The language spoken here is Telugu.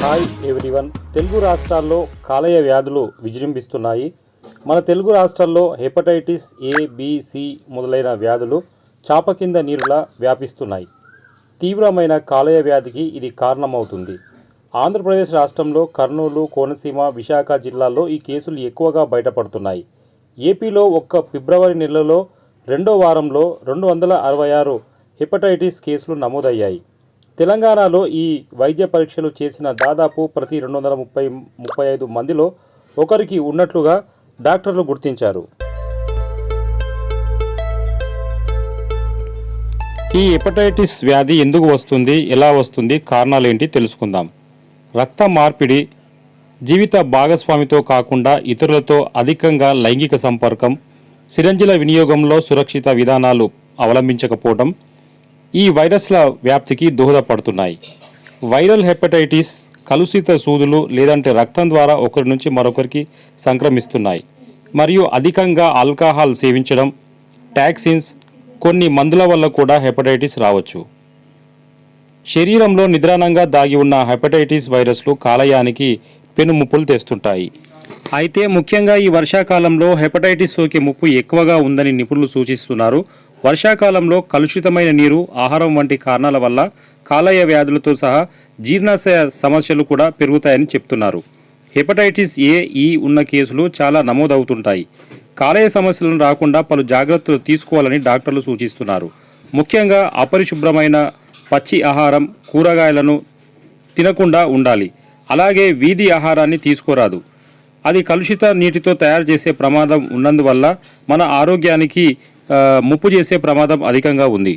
Hi everyone. తెలుగు రాష్ట్రాల్లో కాలేయ వ్యాధులు విజృంభిస్తున్నాయి. మన తెలుగు రాష్ట్రాల్లో హెపటైటిస్ ఏ, బి, సి మొదలైన వ్యాధులు చాప కింద నీరులా వ్యాపిస్తున్నాయి. తీవ్రమైన కాలేయ వ్యాధికి ఇది కారణమవుతుంది. ఆంధ్రప్రదేశ్ రాష్ట్రంలో కర్నూలు, కోనసీమ, విశాఖ జిల్లాల్లో ఈ కేసులు ఎక్కువగా బయటపడుతున్నాయి. ఏపీలో ఒక్క ఫిబ్రవరి నెలలో రెండో వారంలో 266 హెపటైటిస్ కేసులు నమోదయ్యాయి. తెలంగాణలో ఈ వైద్య పరీక్షలు చేసిన దాదాపు ప్రతి 235 మందిలో ఒకరికి ఉన్నట్లుగా డాక్టర్లు గుర్తించారు. ఈ హెపటైటిస్ వ్యాధి ఎందుకు వస్తుంది, ఎలా వస్తుంది, కారణాలేంటి తెలుసుకుందాం. రక్త మార్పిడి, జీవిత భాగస్వామితో కాకుండా ఇతరులతో అధికంగా లైంగిక సంపర్కం, సిరంజిల వినియోగంలో సురక్షిత విధానాలు అవలంబించకపోవడం ఈ వైరస్ల వ్యాప్తికి దోహదపడుతున్నాయి. వైరల్ హెపటైటిస్ కలుషిత సూదులు లేదంటే రక్తం ద్వారా ఒకరి నుంచి మరొకరికి సంక్రమిస్తున్నాయి. మరియు అధికంగా ఆల్కహాల్ సేవించడం, టాక్సిన్స్, కొన్ని మందుల వల్ల కూడా హెపటైటిస్ రావచ్చు. శరీరంలో నిద్రాణంగా దాగి ఉన్న హెపటైటిస్ వైరస్లు కాలేయానికి పెనుముప్పులు తెస్తుంటాయి. అయితే ముఖ్యంగా ఈ వర్షాకాలంలో హెపటైటిస్ సోకే ముప్పు ఎక్కువగా ఉందని నిపుణులు సూచిస్తున్నారు. వర్షాకాలంలో కలుషితమైన నీరు, ఆహారం వంటి కారణాల వల్ల కాలేయ వ్యాధులతో సహా జీర్ణాశయ సమస్యలు కూడా పెరుగుతాయని చెప్తున్నారు. హెపటైటిస్ ఏ, ఈ ఉన్న కేసులు చాలా నమోదవుతుంటాయి. కాలేయ సమస్యలను రాకుండా పలు జాగ్రత్తలు తీసుకోవాలని డాక్టర్లు సూచిస్తున్నారు. ముఖ్యంగా అపరిశుభ్రమైన పచ్చి ఆహారం, కూరగాయలను తినకుండా ఉండాలి. అలాగే వీధి ఆహారాన్ని తీసుకోరాదు. అది కలుషిత నీటితో తయారు చేసే ప్రమాదం ఉన్నందువల్ల మన ఆరోగ్యానికి ముప్పు చేసే ప్రమాదం అధికంగా ఉంది.